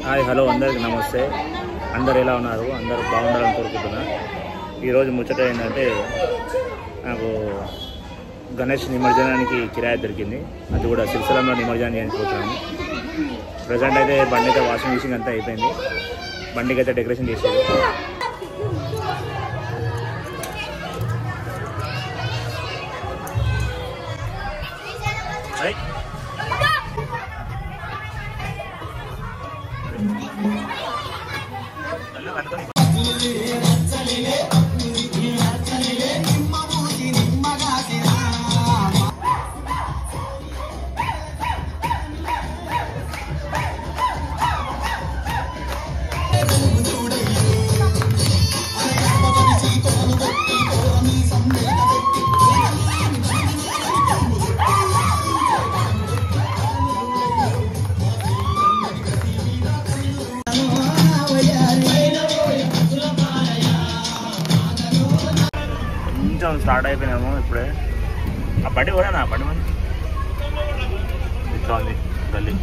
Hi hello అందరికీ నమస్తే. అందరు ఎలా ఉన్నారు? అందరూ బాగుండాలని కోరుకుంటున్నా. ఈరోజు ముచ్చట ఏంటంటే నాకు గణేష్ నిమజ్జనానికి కిరాయి దొరికింది. అది కూడా సిరిసిల్లలో నిమజ్జనం చేయించుకుంటున్నాను. ప్రజెంట్ అయితే బండి అయితే వాషింగ్ మిషన్ అంతా అయిపోయింది. బండికి అయితే డెకరేషన్ చేసేది. కొంచెం స్టార్ట్ అయిపోయినాము ఇప్పుడే. ఆ బండి కూడా నా బండి మంది ఇట్లా ఉంది గల్లీ.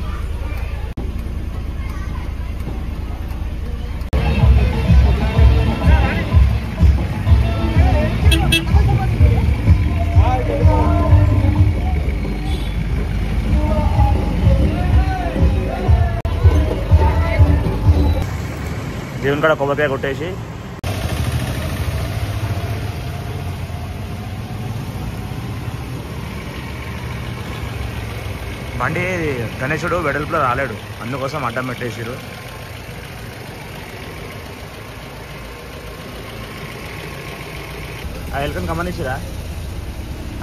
దేవుని కాడ కొబ్బరికాయ కొట్టేసి బండి గణేశుడు వెడల్పులో రాలేడు, అందుకోసం అడ్డం పెట్టేసారు. ఆ ఎలుకని గమనించరా?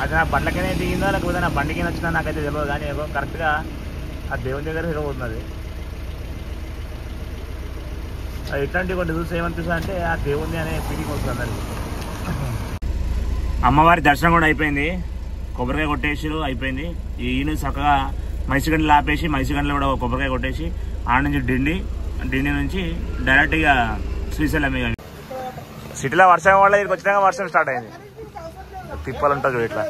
అది నా బండ్లకైనా దిగిందా లేకపోతే నా బండికి వచ్చిందా నాకైతే తెలియదు, కానీ ఏదో కరెక్ట్గా ఆ దేవుని దగ్గర తిరగబోతుంది. అది ఇట్లాంటివి కొన్ని చూసి ఏమనిపిస్తుంది అంటే ఆ దేవుని అనే ఫీలింగ్ వస్తుంది అందరికి. అమ్మవారి దర్శనం కూడా అయిపోయింది, కొబ్బరికాయ కొట్టేసారు అయిపోయింది. ఈయన చక్కగా మైసిగండ్లు ఆపేసి మైసిగండ్లో కూడా కొబ్బరికాయ కొట్టేసి ఆడ నుంచి డిండి నుంచి డైరెక్ట్ ఇక శ్రీశైలం. సిటీలో వర్షం వల్ల ఇక్కడికి వచ్చినాక వర్షం స్టార్ట్ అయింది. తిప్పలు ఉంటుంది చూడు ఇట్లా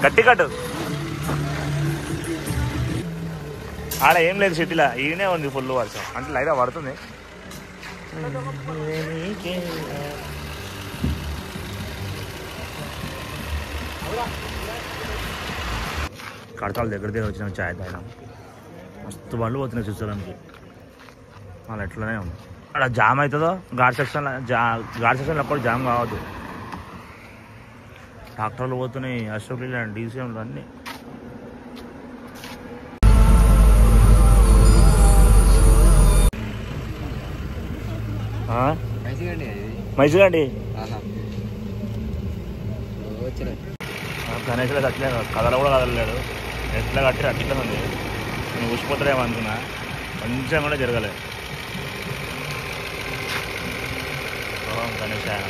గట్టి కట్టు. ఆడ ఏం లేదు సిటీలో, ఈయనే ఉంది ఫుల్ వర్షం, అంటే లైట్గా పడుతుంది. కడతాల దగ్గర వచ్చిన ఛాయ్ తాగినాం. మస్తు బండ్లు పోతున్నాయి చూసుకోవడానికి. మళ్ళీ ఎట్లనే ఉంది. అక్కడ జామ్ అవుతుందో ఘాట్ సెక్షన్లో కూడా జామ్ కావద్దు. ట్రాక్టర్లు పోతున్నాయి, అశోక్ లీలాండ్ డీసీఎంలు అన్నీ. మైసిగండి గణేష్ అట్లే కథలు కూడా కదలలేడు. ఎట్లా కట్టి అట్లే ఉంది. నేను ఊసిపోతాడేమో అనుకున్నా, కొంచెం కూడా జరగలేదు. గణేష్ ఆయన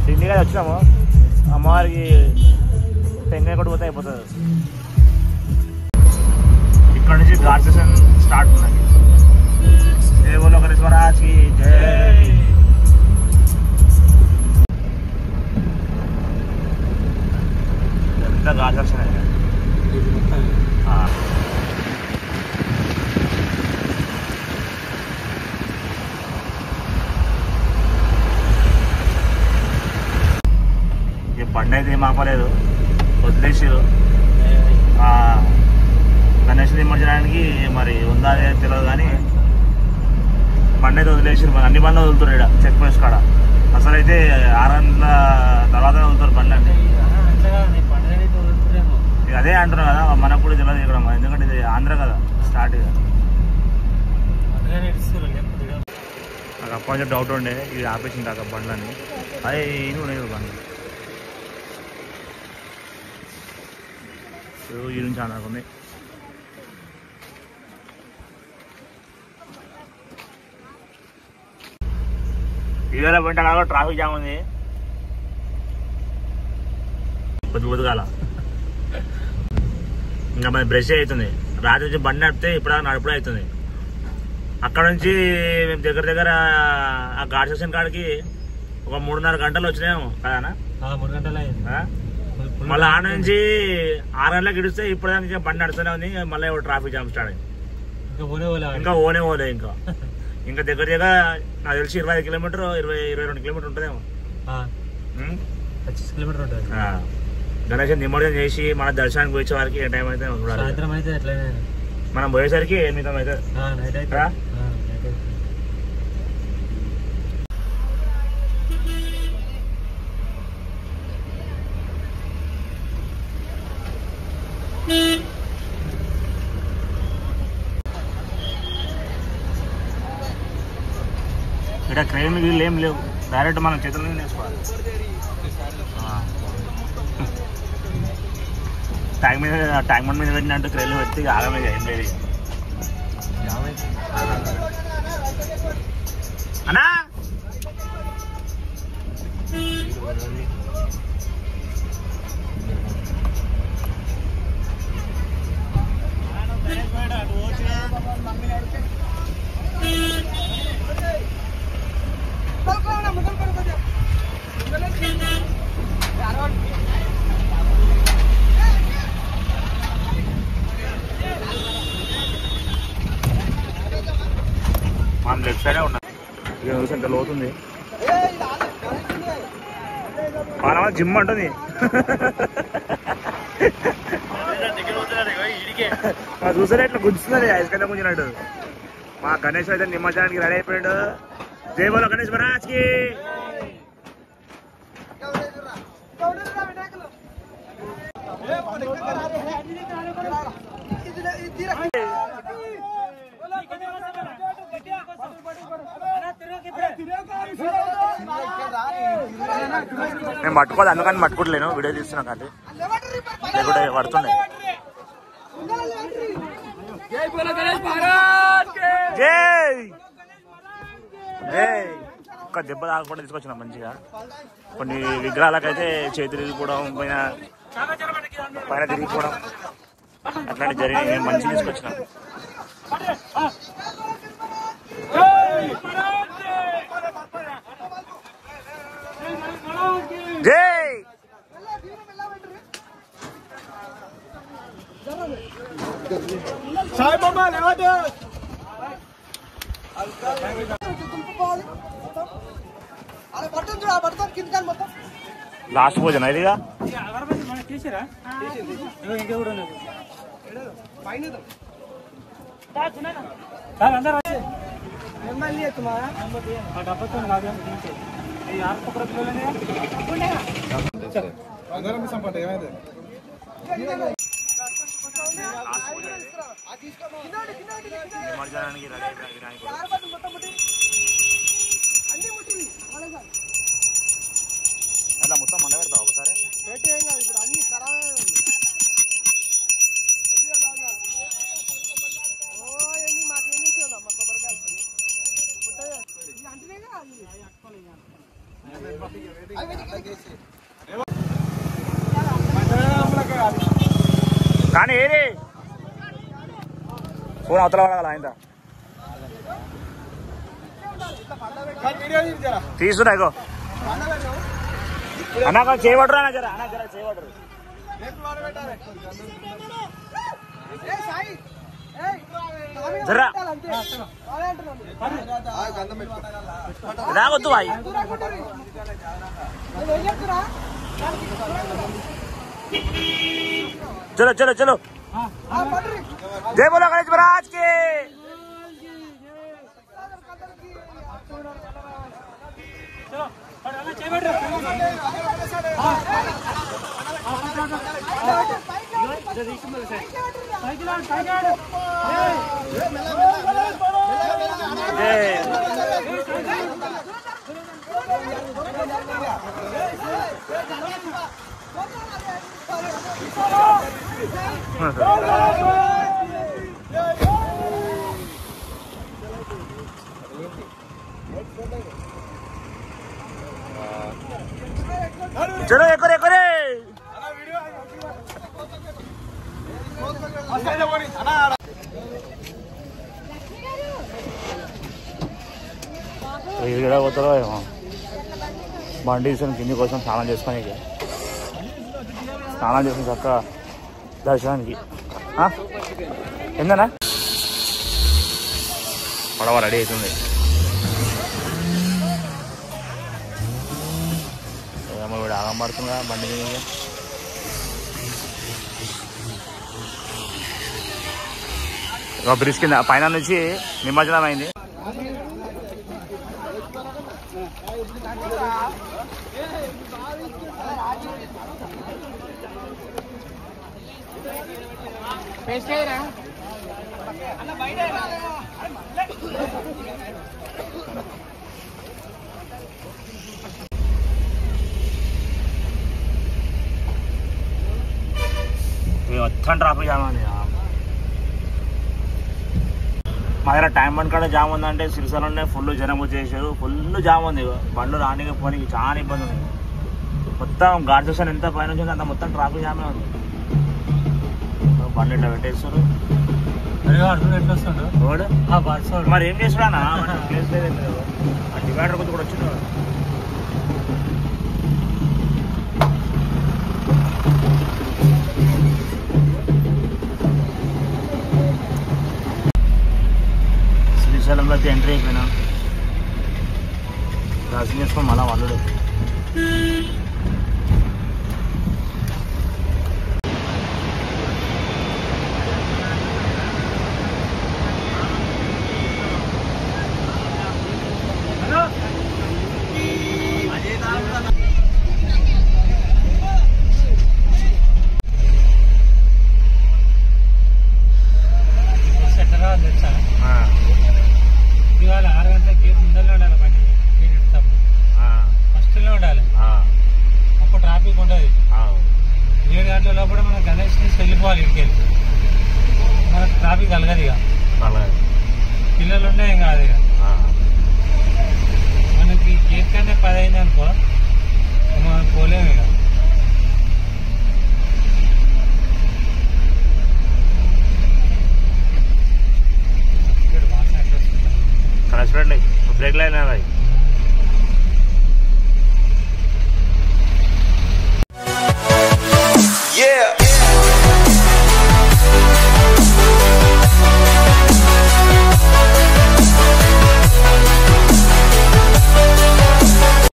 సిండిగా వచ్చినాము. అమ్మవారికి టెంకాయ కొట్టిపోతే అయిపోతుంది. ఇక్కడ నుంచి ఘాట్ సెషన్ స్టార్ట్ ఉన్నది. దేవుళ్ళు గణేశ్వరాకి జై. ఎంత ఘాట్ సెక్షన్ అయితే బండి అయితే ఏం ఆపలేదు, వదిలేసి గణేష్ నిమజ్జనానికి మరి ఉందా తెలియదు, కానీ బండి అయితే వదిలేసారు. మన అన్ని బండ్లు వదులుతారు ఇక్కడ చెక్ పోస్ట్ కాడ. అసలు అయితే 6 గంటల తర్వాత వదులుతారు బండ్లు అన్నీ. అదే అంటున్నాం కదా, మనకు కూడా తెలియదు ఇక్కడ, ఎందుకంటే ఇది ఆంధ్ర కదా స్టార్ట్. నాకు అప్పటి నుంచి డౌట్ ఉండే, ఇది ఆపేసింది దాకా బండ్లన్నీ. అదే ఇవి ఉన్నాయి బండ్లు ఈ నుంచి అనుకుంది. ఇవాళ వెంట ట్రాఫిక్ జామ్ ఉంది. పొద్దుగాల ఇంకా మన బ్రష్ అవుతుంది. రాత్రి నుంచి బండి నడిపితే ఇప్పుడు నడుపుడే అవుతుంది. అక్కడ నుంచి మేము దగ్గర ఆ ఘాట్ సెక్షన్ కాడికి ఒక 3.5 గంటలు వచ్చినాయేమో కదా 3 గంటలు మళ్ళీ ఆడ నుంచి 6 గంటలకు ఇడిస్తే ఇప్పుడు దానికి బండి నడుస్తూనే ఉంది. మళ్ళీ ట్రాఫిక్ జామ్ స్టార్ట్ అయింది. ఇంకా ఓనే పోలే ఇంకా దగ్గర నాకు తెలిసి 25 కిలోమీటర్ 22 కిలోమీటర్ ఉంటుందేమో. 25 కిలోమీటర్ ఉంటుంది. గణేష్ నిమజ్జనం చేసి మన దర్శనానికి పోయే వారికి ఏ టైం అయితే సాయంత్రం అయితే ఎట్లయినా మనం పోయేసరికి 8 అయితే నైట్ అయితే ఇక్కడ క్రెయిన్ వీళ్ళు ఏం లేవు, డైరెక్ట్ మనం చేతుల్లో వేసుకోవాలి. ట్యాంక్ బండ్ మీద పెట్టినట్టు క్రెయిన్ పెట్టి ఆగమే ఏం లేదు అన్నా. మనం లెఫ్ట్ సైడే ఉన్నాం. ఇక చూసి ఎంత లోతుంది. మన జిమ్ అంటుంది. చూసారా ఇట్లా గుంజుతున్నది ఐస్ కింద గుంజినట్టు. మా గణేష్ అయితే నిమజ్జనానికి రెడీ అయిపోయాడు. జై బోలో గణేష్ మహారాజ్ కి. నేను పట్టుకోదు అందుకని పట్టుకోవట్లేను, వీడియో తీస్తున్నా కానీ లేకుంటే పడుతుండే. జై జై. ఒక్క దెబ్బ తాగకుండా తీసుకొచ్చిన మంచిగా. కొన్ని విగ్రహాలకైతే చేతులు తిరిగిపోవడం, పైన తిరిగిపోవడం అట్లాంటి జరిగి మంచిగా తీసుకొచ్చినాం. జై సాయిబాబా. లాస్ట్ భోజనం ఇదిగా. నిమజ్జనానికి రెడీ అట్లా మొత్తం మండ పెడతావు ఒకసారి. కానీ ఏది ఫోన్ అవతల పడాలి ఆయన తీసుకురా. ఇగో అన్నా చేయబడరు అన్న జర చేయబడరు. జరా రాగొద్దు బాయ్. चलो चलो चलो. जय बोलो गणेश महाराज के. चलो एक और होता है బండి తీసుకొని కింది కోసం స్నానం చేసుకొని చక్కగా దర్శనానికి ఏందన్నా పడవ రెడీ అవుతుంది. ఏమో వీడు ఆగం పడుతుందా బండి మీద. బ్రిడ్జ్ కింద పైన నుంచి నిమజ్జనం అయింది. మొత్తం ట్రాఫిక్ జామ్ అండి. మా దగ్గర టైం బండ్ కాడ జామ్ ఉందంటే సిరిసిల్లలోనే ఫుల్ జనం వచ్చేసారు. ఫుల్ జామ్ ఉంది. బండ్లు రానికి పోనీకి చాలా ఇబ్బంది ఉంది. మొత్తం ఘాట్ సెక్షన్ ఎంత పైన ఉంది అంత మొత్తం ట్రాఫిక్ జామే ఉంది. బండ్లు ఇట్లా పెట్టేస్తారు. రోడ్ మరి ఏం చేస్తాడా ప్లేస్ లేదు. డివైడర్ కొంచెం కూడా వచ్చింది. శ్రీశైలంలో అయితే ఎంట్రీ అయిపోయినా దర్శనం చేసుకొని మళ్ళా వాళ్ళు ఇవాళ 6 గంటలకి గేట్ ముందరలో ఉండాలి. బండి గేట్ ఇస్తాము ఫస్ట్లో ఉండాలి. అప్పుడు ట్రాఫిక్ ఉంటుంది. 7 గంటల లోపల మనం గణేష్ నుంచి వెళ్ళిపోవాలి. ఇంటికి వెళ్ళి మనకు ట్రాఫిక్ కలగదు. ఇక పిల్లలు ఉన్నాయి ఏం కాదు. ఇక మనకి గేట్ కంటే 10 అయింది అనుకో మనం పోలేము. ఇక బ్రేక్ లైన్